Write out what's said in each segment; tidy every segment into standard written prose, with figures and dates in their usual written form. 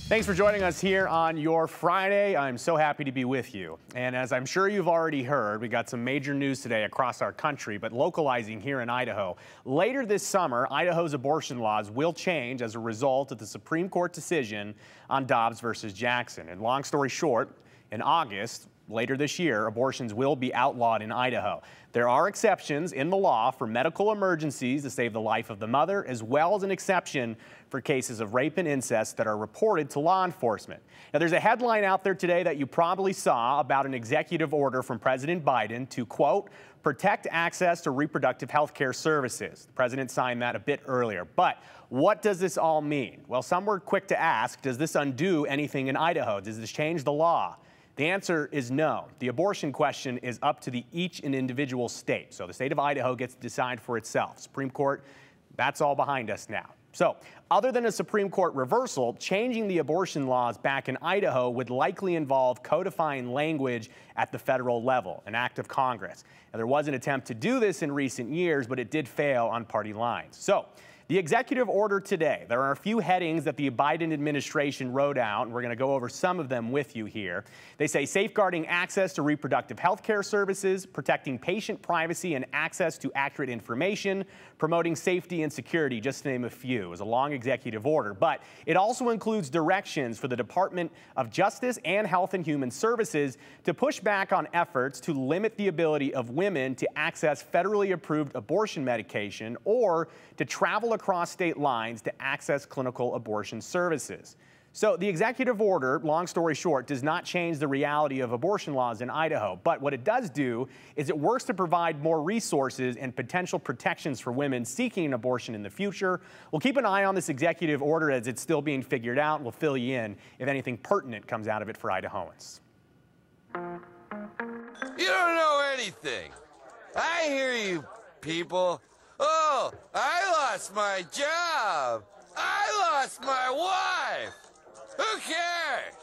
Thanks for joining us here on your Friday. I'm so happy to be with you. And as I'm sure you've already heard, we got some major news today across our country, but localizing here in Idaho. Later this summer, Idaho's abortion laws will change as a result of the Supreme Court decision on Dobbs versus Jackson. And long story short, in August, later this year, abortions will be outlawed in Idaho. There are exceptions in the law for medical emergencies to save the life of the mother, as well as an exception for cases of rape and incest that are reported to law enforcement. Now, there's a headline out there today that you probably saw about an executive order from President Biden to, quote, protect access to reproductive health care services. The president signed that a bit earlier. But what does this all mean? Well, some were quick to ask, does this undo anything in Idaho? Does this change the law? The answer is no. The abortion question is up to each and individual state. So the state of Idaho gets to decide for itself. Supreme Court, that's all behind us now. So other than a Supreme Court reversal, changing the abortion laws back in Idaho would likely involve codifying language at the federal level, an act of Congress. Now, there was an attempt to do this in recent years, but it did fail on party lines. So the executive order today, there are a few headings that the Biden administration wrote out, and we're going to go over some of them with you here. They say safeguarding access to reproductive health care services, protecting patient privacy and access to accurate information, promoting safety and security, just to name a few. It was a long executive order, but it also includes directions for the Department of Justice and Health and Human Services to push back on efforts to limit the ability of women to access federally approved abortion medication or to travel across state lines to access clinical abortion services. So the executive order, long story short, does not change the reality of abortion laws in Idaho. But what it does do is it works to provide more resources and potential protections for women seeking an abortion in the future. We'll keep an eye on this executive order as it's still being figured out, and we'll fill you in if anything pertinent comes out of it for Idahoans. You don't know anything. I hear you, people. Oh, I lost my job. I lost my wife. Who cares?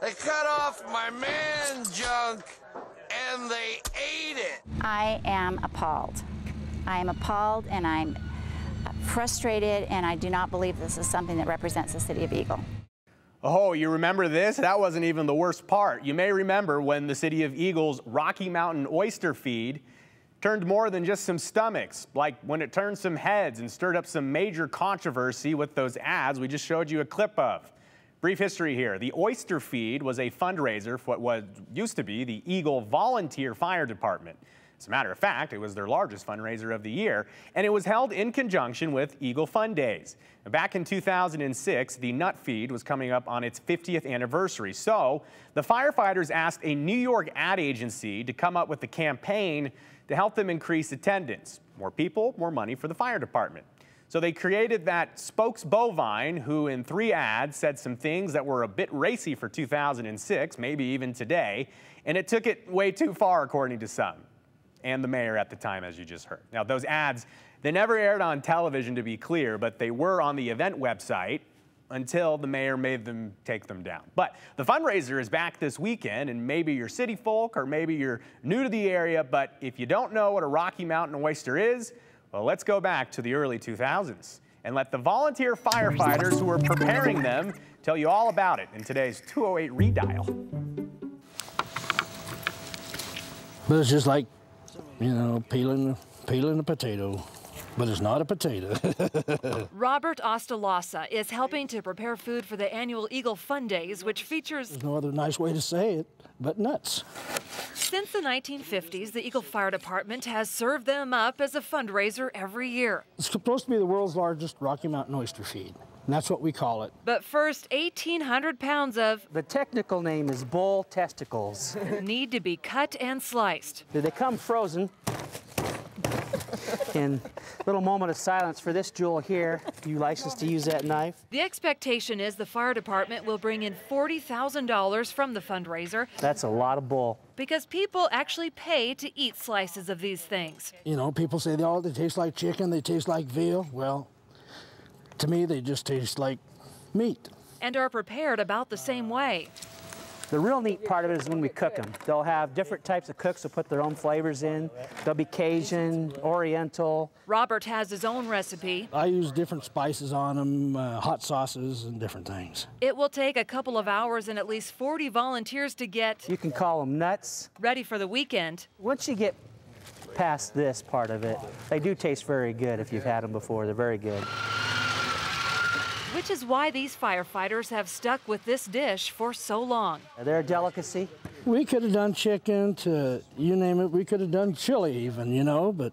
They cut off my man junk and they ate it. I am appalled. I am appalled and I'm frustrated, and I do not believe this is something that represents the city of Eagle. Oh, you remember this? That wasn't even the worst part. You may remember when the city of Eagle's Rocky Mountain oyster feed turned more than just some stomachs, like when it turned some heads and stirred up some major controversy with those ads we just showed you a clip of. Brief history here. The oyster feed was a fundraiser for what used to be the Eagle Volunteer Fire Department. As a matter of fact, it was their largest fundraiser of the year, and it was held in conjunction with Eagle Fun Days. Back in 2006, the nut feed was coming up on its 50th anniversary, so the firefighters asked a New York ad agency to come up with a campaign to help them increase attendance. More people, more money for the fire department. So they created that spokes bovine who in 3 ads said some things that were a bit racy for 2006, maybe even today, and it took it way too far according to some, and the mayor at the time, as you just heard. Now those ads, they never aired on television to be clear, but they were on the event website until the mayor made them take them down. But the fundraiser is back this weekend, and maybe you're city folk or maybe you're new to the area, but if you don't know what a Rocky Mountain oyster is, well, let's go back to the early 2000s and let the volunteer firefighters who are preparing them tell you all about it in today's 208 Redial. But it's just like, you know, peeling a potato. But it's not a potato. Robert Ostalasa is helping to prepare food for the annual Eagle Fun Days, which features... There's no other nice way to say it, but nuts. Since the 1950s, the Eagle Fire Department has served them up as a fundraiser every year. It's supposed to be the world's largest Rocky Mountain oyster feed, and that's what we call it. But first, 1,800 pounds of... The technical name is bull testicles. ...need to be cut and sliced. They come frozen. And a little moment of silence for this jewel here. You licensed to use that knife? The expectation is the fire department will bring in $40,000 from the fundraiser. That's a lot of bull. Because people actually pay to eat slices of these things. You know, people say they taste like chicken, they taste like veal. Well, to me, they just taste like meat. And are prepared about the same way. The real neat part of it is when we cook them. They'll have different types of cooks who put their own flavors in. They'll be Cajun, Oriental. Robert has his own recipe. I use different spices on them, hot sauces and different things. It will take a couple of hours and at least 40 volunteers to get You can call them nuts. ready for the weekend. Once you get past this part of it, they do taste very good if you've had them before. They're very good. Which is why these firefighters have stuck with this dish for so long. They're a delicacy. We could have done chicken to, you name it, we could have done chili even, you know, but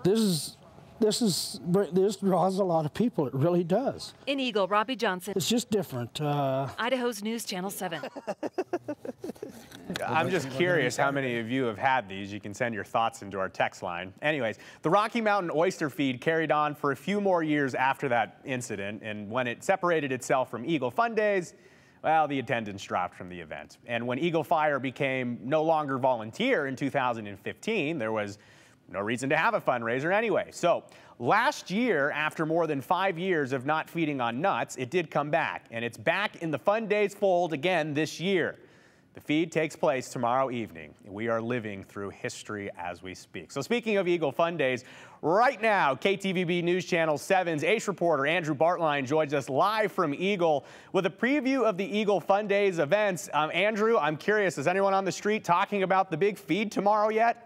this draws a lot of people, it really does. In Eagle, Robbie Johnson, It's just different. Idaho's News Channel 7. I'm just curious how many of you have had these. You can send your thoughts into our text line. Anyways, the Rocky Mountain oyster feed carried on for a few more years after that incident, and when it separated itself from Eagle Fun Days, well, the attendance dropped from the event. And when Eagle Fire became no longer volunteer in 2015, there was no reason to have a fundraiser anyway. So last year, after more than 5 years of not feeding on nuts, it did come back, and it's back in the Fun Days fold again this year. The feed takes place tomorrow evening. We are living through history as we speak. So speaking of Eagle Fun Days, right now, KTVB News Channel 7's Ace reporter Andrew Bartline joins us live from Eagle with a preview of the Eagle Fun Days events. Andrew, I'm curious, is anyone on the street talking about the big feed tomorrow yet?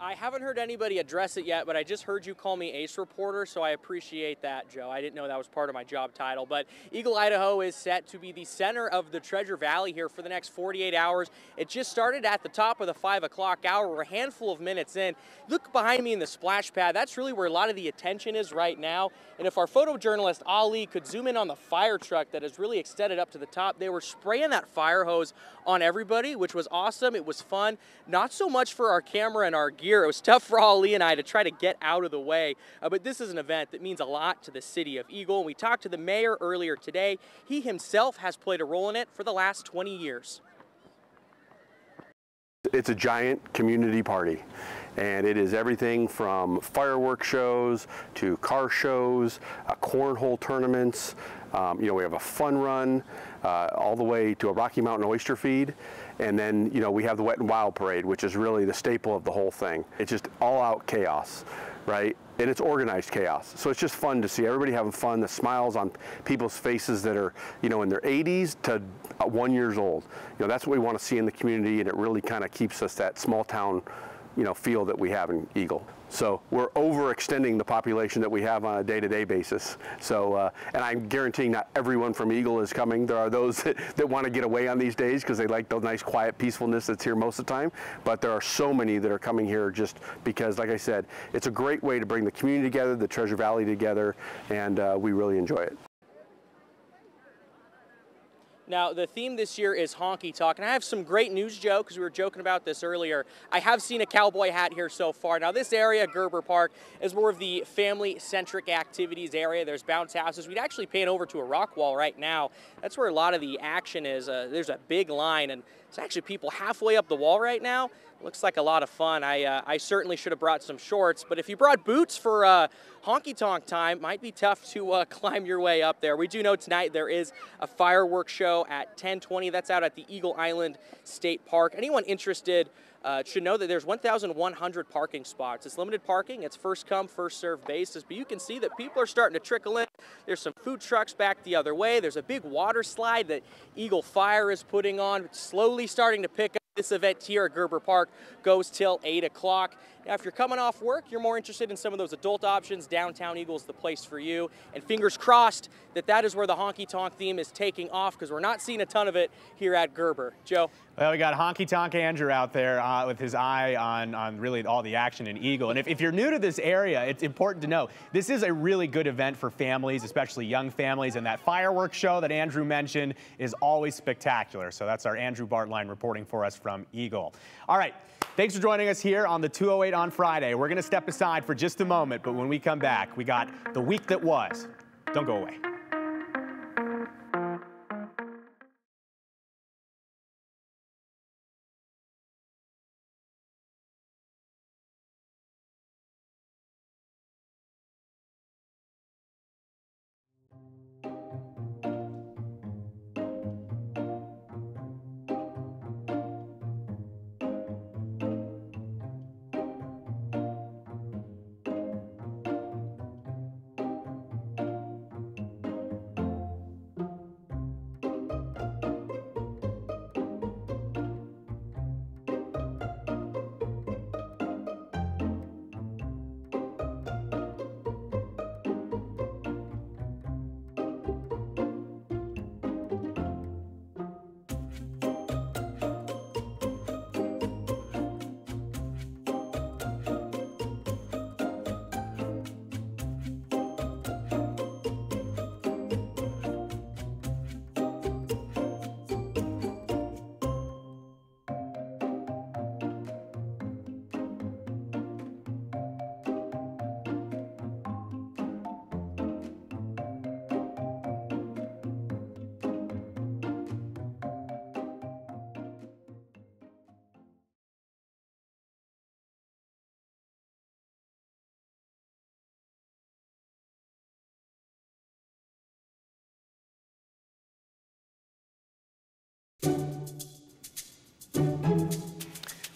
I haven't heard anybody address it yet, but I just heard you call me Ace Reporter, so I appreciate that, Joe. I didn't know that was part of my job title. But Eagle, Idaho is set to be the center of the Treasure Valley here for the next 48 hours. It just started at the top of the 5 o'clock hour. We're a handful of minutes in. Look behind me in the splash pad. That's really where a lot of the attention is right now. And if our photojournalist, Ali, could zoom in on the fire truck that is really extended up to the top, they were spraying that fire hose on everybody, which was awesome. It was fun. Not so much for our camera and our gear. It was tough for Ali and I to try to get out of the way, but this is an event that means a lot to the city of Eagle. We talked to the mayor earlier today. He himself has played a role in it for the last 20 years. It's a giant community party, and it is everything from fireworks shows to car shows, cornhole tournaments. We have a fun run all the way to a Rocky Mountain oyster feed. And then, we have the Wet and Wild Parade, which is really the staple of the whole thing. It's just all-out chaos, right? And it's organized chaos. So it's just fun to see everybody having fun, the smiles on people's faces that are, in their 80s to 1 year old. That's what we want to see in the community, and it really kind of keeps us that small town, feel that we have in Eagle. So we're overextending the population that we have on a day-to-day basis. So, and I'm guaranteeing not everyone from Eagle is coming. There are those that want to get away on these days because they like the nice quiet peacefulness that's here most of the time. But there are so many that are coming here just because, like I said, it's a great way to bring the community together, the Treasure Valley together, and we really enjoy it. Now, the theme this year is honky tonk, and I have some great news, Joe, because we were joking about this earlier. I have seen a cowboy hat here so far. Now, this area, Gerber Park, is more of the family-centric activities area. There's bounce houses. We'd actually pan over to a rock wall right now. That's where a lot of the action is. There's a big line, and there's actually people halfway up the wall right now. Looks like a lot of fun. I certainly should have brought some shorts, but if you brought boots for honky-tonk time, might be tough to climb your way up there. We do know tonight there is a fireworks show at 10:20. That's out at the Eagle Island State Park. Anyone interested should know that there's 1,100 parking spots. It's limited parking. It's first come, first served basis, but you can see that people are starting to trickle in. There's some food trucks back the other way. There's a big water slide that Eagle Fire is putting on. It's slowly starting to pick up. This event here at Gerber Park goes till 8 o'clock. Now, if you're coming off work, you're more interested in some of those adult options, downtown Eagle is the place for you. And fingers crossed that that is where the honky-tonk theme is taking off, because we're not seeing a ton of it here at Gerber. Joe? Well, we got honky-tonk Andrew out there with his eye on really all the action in Eagle. And if you're new to this area, it's important to know this is a really good event for families, especially young families. And that fireworks show that Andrew mentioned is always spectacular. So that's our Andrew Bartline reporting for us from Eagle. All right. Thanks for joining us here on the 208 on Friday. We're going to step aside for just a moment, but when we come back, we got the week that was. Don't go away.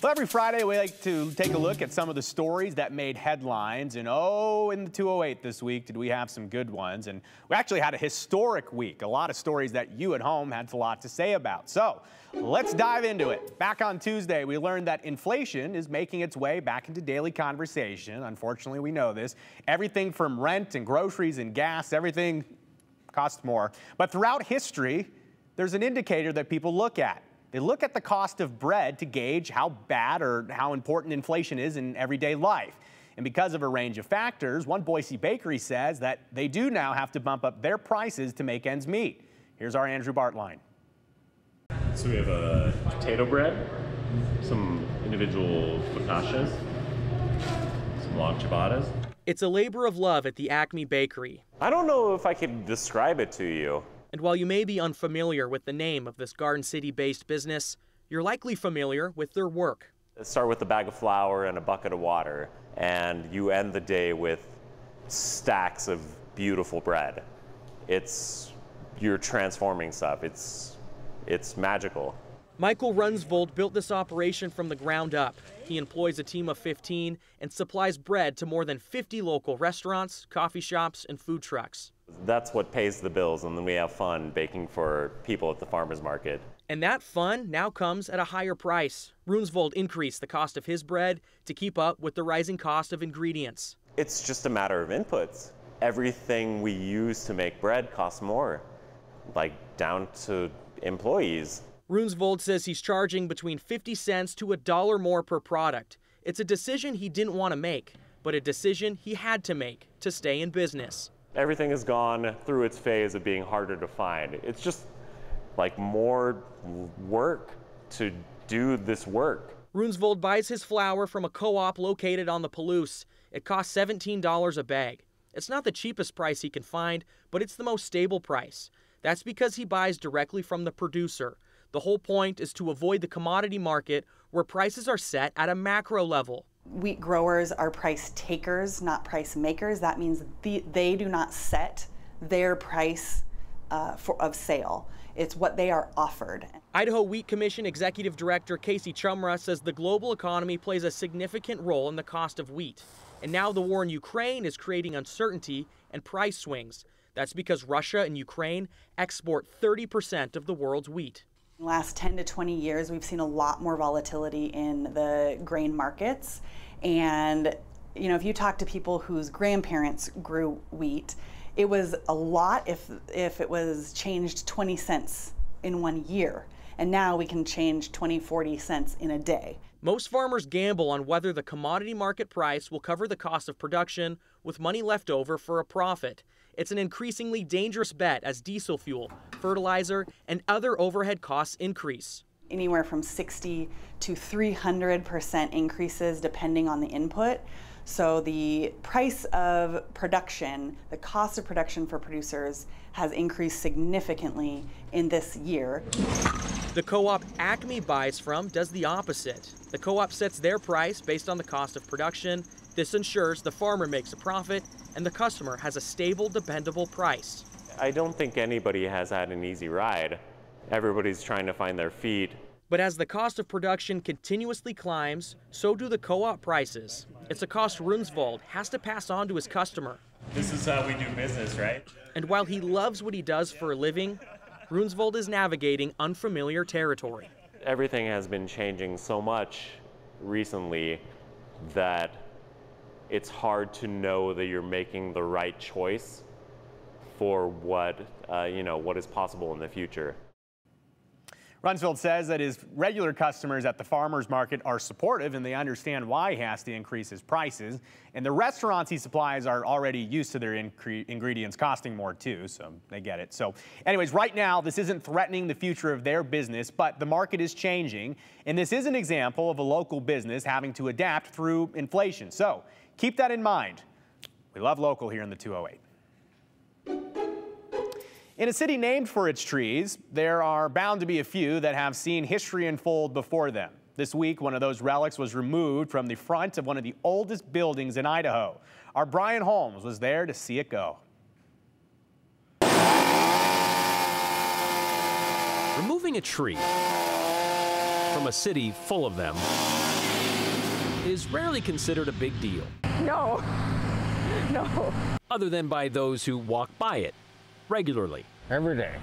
Well, every Friday we like to take a look at some of the stories that made headlines. And oh, in the 208 this week, did we have some good ones. And we actually had a historic week. A lot of stories that you at home had a lot to say about. So let's dive into it. Back on Tuesday, we learned that inflation is making its way back into daily conversation. Unfortunately, we know this. Everything from rent and groceries and gas, everything costs more. But throughout history, there's an indicator that people look at. They look at the cost of bread to gauge how bad or how important inflation is in everyday life. And because of a range of factors, one Boise bakery says that they do now have to bump up their prices to make ends meet. Here's our Andrew Bartline. So we have a potato bread, some individual focaccias, some long ciabattas. It's a labor of love at the Acme Bakery. I don't know if I could describe it to you. And while you may be unfamiliar with the name of this Garden City-based business, you're likely familiar with their work. Start with a bag of flour and a bucket of water, and you end the day with stacks of beautiful bread. You're transforming stuff. It's magical. Michael Runsvold built this operation from the ground up. He employs a team of 15 and supplies bread to more than 50 local restaurants, coffee shops, and food trucks. That's what pays the bills, and then we have fun baking for people at the farmers market. And that fun now comes at a higher price. Runsvold increased the cost of his bread to keep up with the rising cost of ingredients. It's just a matter of inputs. Everything we use to make bread costs more, like down to employees. Runsvold says he's charging between 50 cents to $1 more per product. It's a decision he didn't want to make, but a decision he had to make to stay in business. Everything has gone through its phase of being harder to find. It's just like more work to do this work. Runsvold buys his flour from a co-op located on the Palouse. It costs $17 a bag. It's not the cheapest price he can find, but it's the most stable price. That's because he buys directly from the producer. The whole point is to avoid the commodity market where prices are set at a macro level. Wheat growers are price takers, not price makers. That means they do not set their price of sale. It's what they are offered. Idaho Wheat Commission Executive Director Casey Chumra says the global economy plays a significant role in the cost of wheat. And now the war in Ukraine is creating uncertainty and price swings. That's because Russia and Ukraine export 30% of the world's wheat. In the last 10 to 20 years, we've seen a lot more volatility in the grain markets. And, you know, if you talk to people whose grandparents grew wheat, it was a lot if it was changed 20 cents in 1 year. And now we can change 20, 40 cents in a day. Most farmers gamble on whether the commodity market price will cover the cost of production with money left over for a profit. It's an increasingly dangerous bet as diesel fuel, fertilizer, and other overhead costs increase. Anywhere from 60 to 300% increases depending on the input. So the price of production, the cost of production for producers has increased significantly in this year. The co-op Acme buys from does the opposite. The co-op sets their price based on the cost of production. This ensures the farmer makes a profit and the customer has a stable, dependable price. I don't think anybody has had an easy ride. Everybody's trying to find their feet. But as the cost of production continuously climbs, so do the co-op prices. It's a cost Runsvold has to pass on to his customer. This is how we do business, right? And while he loves what he does for a living, Runsvold is navigating unfamiliar territory. Everything has been changing so much recently that it's hard to know that you're making the right choice for what is possible in the future. Runsvold says that his regular customers at the farmers market are supportive and they understand why he has to increase his prices. And the restaurants he supplies are already used to their ingredients costing more too, so they get it. So anyways, right now, this isn't threatening the future of their business, but the market is changing. And this is an example of a local business having to adapt through inflation. So keep that in mind. We love local here in the 208. In a city named for its trees, there are bound to be a few that have seen history unfold before them. This week, one of those relics was removed from the front of one of the oldest buildings in Idaho. Our Brian Holmes was there to see it go. Removing a tree from a city full of them is rarely considered a big deal. No, no. Other than by those who walk by it regularly. Every day.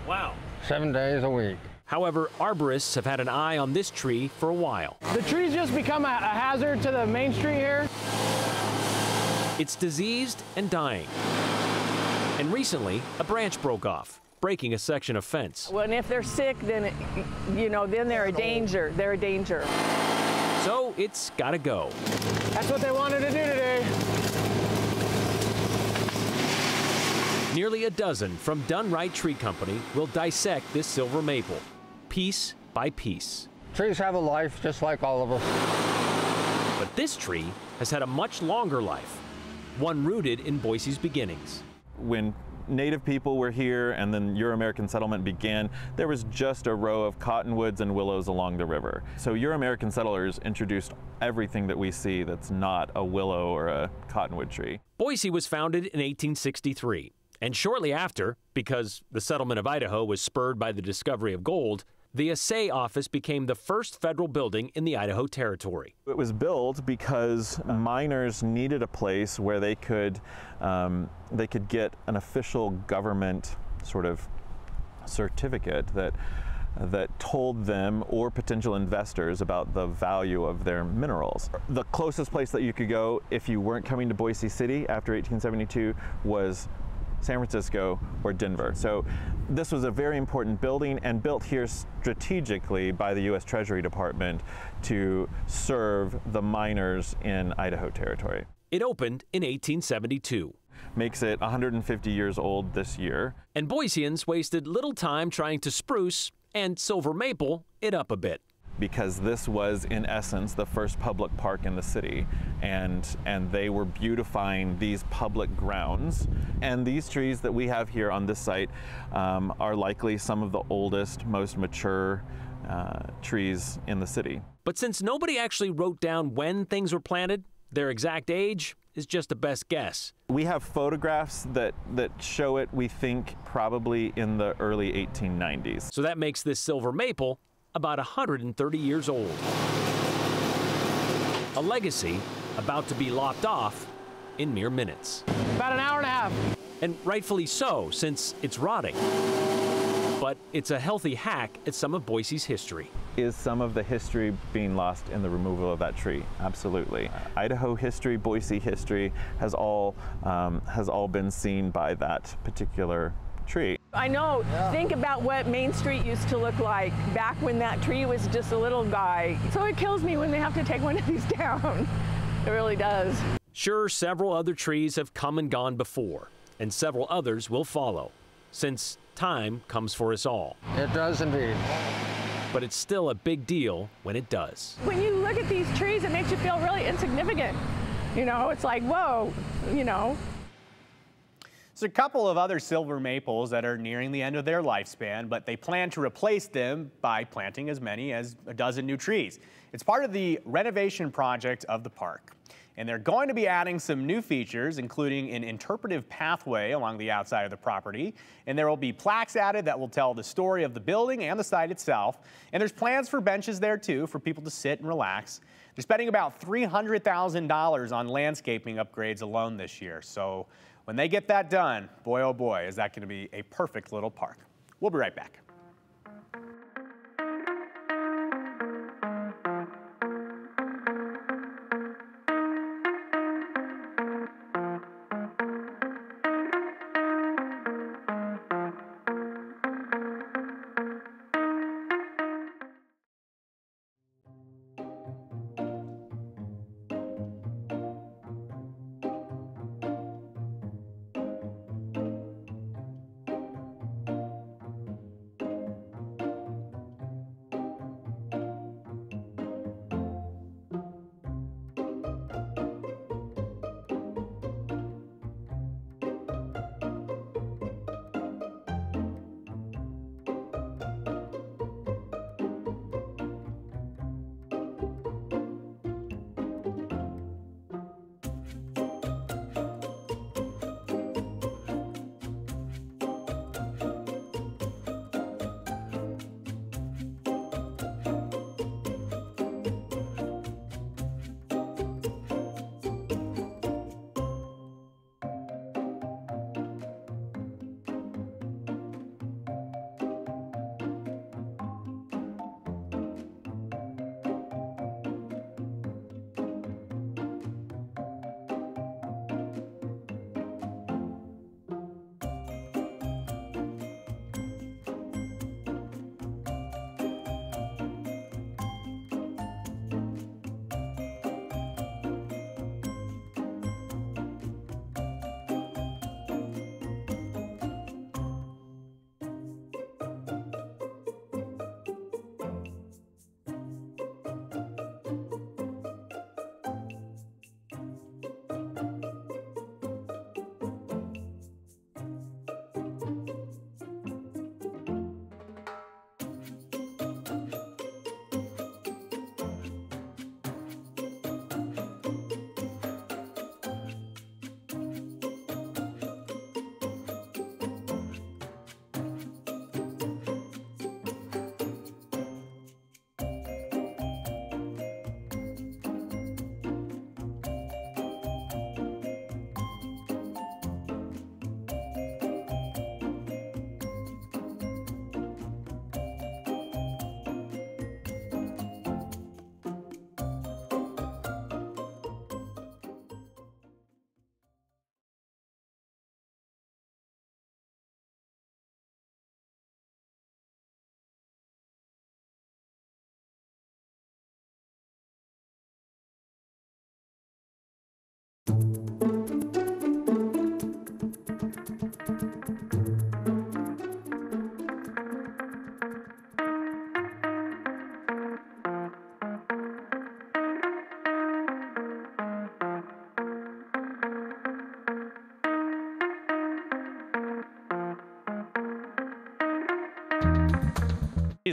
Wow. 7 days a week. However, arborists have had an eye on this tree for a while. The tree's just become a hazard to the main street here. It's diseased and dying. And recently, a branch broke off, breaking a section of fence. Well, and if they're sick, then, then they're a danger. They're a danger. So it's gotta go. That's what they wanted to do today. Nearly a dozen from Done Right Tree Company will dissect this silver maple, piece by piece. Trees have a life just like all of us. But this tree has had a much longer life, one rooted in Boise's beginnings. When Native people were here and then Euro-American settlement began, there was just a row of cottonwoods and willows along the river. So Euro-American settlers introduced everything that we see that's not a willow or a cottonwood tree. Boise was founded in 1863, and shortly after, because the settlement of Idaho was spurred by the discovery of gold, the assay office became the first federal building in the Idaho Territory. It was built because miners needed a place where they could get an official government sort of certificate that told them or potential investors about the value of their minerals. The closest place that you could go if you weren't coming to Boise City after 1872 was San Francisco or Denver. So this was a very important building and built here strategically by the U.S. Treasury Department to serve the miners in Idaho Territory. It opened in 1872. Makes it 150 years old this year. And Boiseans wasted little time trying to spruce and silver maple it up a bit. Because this was, in essence, the first public park in the city, and they were beautifying these public grounds. And these trees that we have here on this site are likely some of the oldest, most mature trees in the city. But since nobody actually wrote down when things were planted, their exact age is just a best guess. We have photographs that show it, we think, probably in the early 1890s. So that makes this silver maple about 130 years old. A legacy about to be lopped off in mere minutes. About an hour and a half. And rightfully so, since it's rotting. But it's a healthy hack at some of Boise's history. Is some of the history being lost in the removal of that tree? Absolutely. Idaho history, Boise history has all been seen by that particular tree. I know. Yeah. Think about what Main Street used to look like back when that tree was just a little guy. So it kills me when they have to take one of these down. It really does. Sure, several other trees have come and gone before, and several others will follow, since time comes for us all. It does indeed. But it's still a big deal when it does. When you look at these trees, it makes you feel really insignificant. It's like, whoa, There's a couple of other silver maples that are nearing the end of their lifespan, but they plan to replace them by planting as many as a dozen new trees. It's part of the renovation project of the park. And they're going to be adding some new features, including an interpretive pathway along the outside of the property. And there will be plaques added that will tell the story of the building and the site itself. And there's plans for benches there too for people to sit and relax. They're spending about $300,000 on landscaping upgrades alone this year. So when they get that done, boy oh boy, is that going to be a perfect little park. We'll be right back.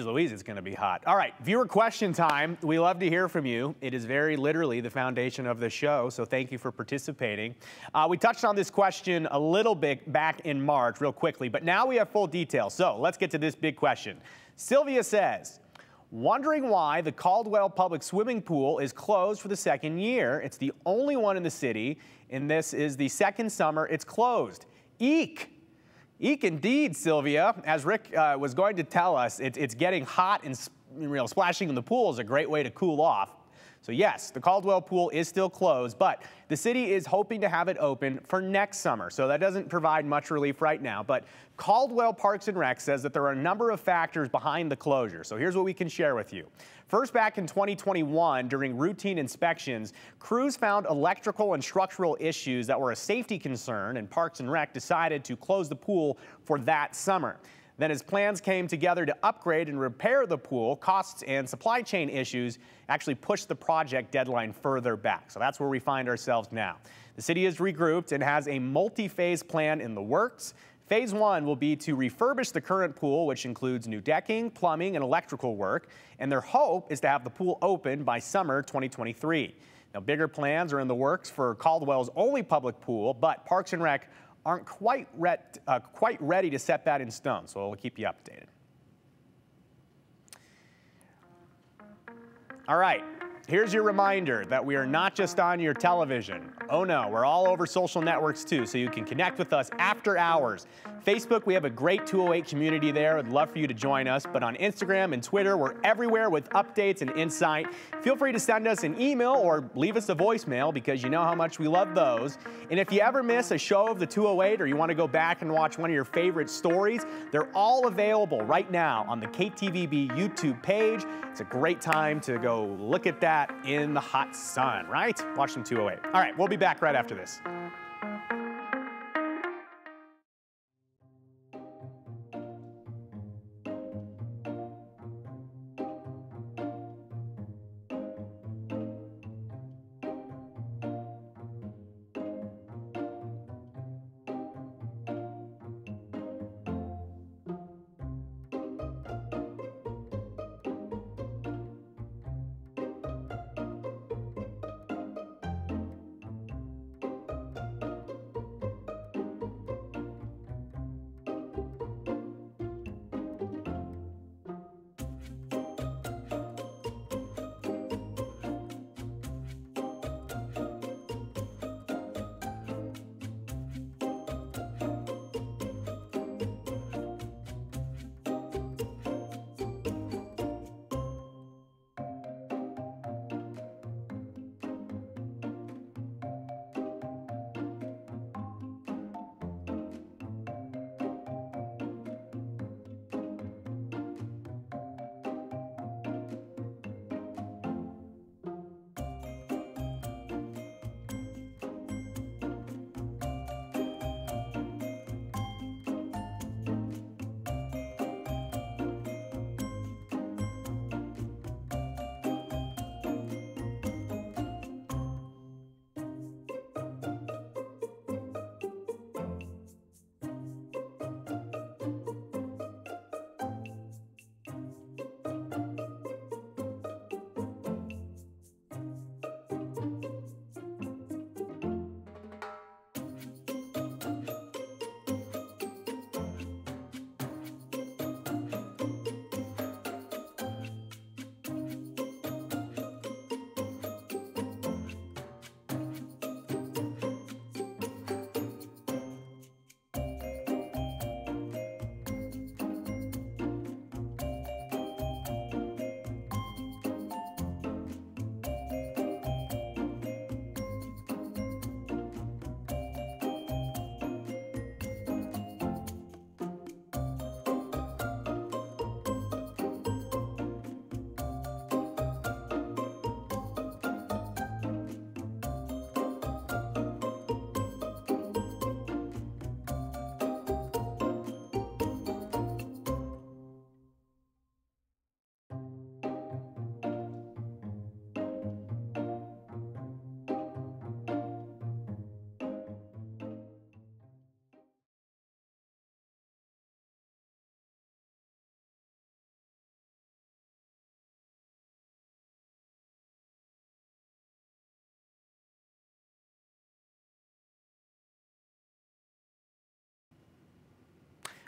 Louise, it's going to be hot. All right, viewer question time. We love to hear from you. It is very literally the foundation of the show, so thank you for participating. We touched on this question a little bit back in March, real quickly, but now we have full details. So let's get to this big question. Sylvia says, wondering why the Caldwell public swimming pool is closed for the second year. It's the only one in the city, and this is the second summer it's closed. Eek! Eek indeed, Sylvia. As Rick was going to tell us, it's getting hot and splashing in the pool is a great way to cool off. So yes, the Caldwell pool is still closed, but the city is hoping to have it open for next summer. So that doesn't provide much relief right now. But Caldwell Parks and Rec says that there are a number of factors behind the closure. So here's what we can share with you. First, back in 2021, during routine inspections, crews found electrical and structural issues that were a safety concern, and Parks and Rec decided to close the pool for that summer. Then as plans came together to upgrade and repair the pool, costs and supply chain issues actually pushed the project deadline further back. So that's where we find ourselves now. The city is regrouped and has a multi-phase plan in the works. Phase 1 will be to refurbish the current pool, which includes new decking, plumbing, and electrical work. And their hope is to have the pool open by summer 2023. Now, bigger plans are in the works for Caldwell's only public pool, but Parks and Rec aren't quite ready to set that in stone, so we'll keep you updated. All right, here's your reminder that we are not just on your television. Oh no, we're all over social networks too, so you can connect with us after hours. Facebook, we have a great 208 community there. I'd love for you to join us. But on Instagram and Twitter, we're everywhere with updates and insight. Feel free to send us an email or leave us a voicemail because you know how much we love those. And if you ever miss a show of the 208 or you want to go back and watch one of your favorite stories, they're all available right now on the KTVB YouTube page. It's a great time to go look at that in the hot sun, right? Watch some 208. All right, we'll be back right after this.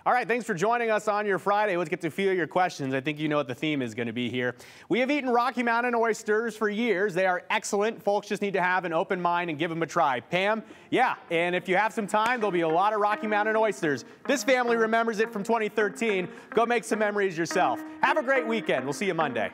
All right, thanks for joining us on your Friday. Let's get to a few of your questions. I think you know what the theme is going to be here. We have eaten Rocky Mountain oysters for years. They are excellent. Folks just need to have an open mind and give them a try. Pam, yeah, and if you have some time, there'll be a lot of Rocky Mountain oysters. This family remembers it from 2013. Go make some memories yourself. Have a great weekend. We'll see you Monday.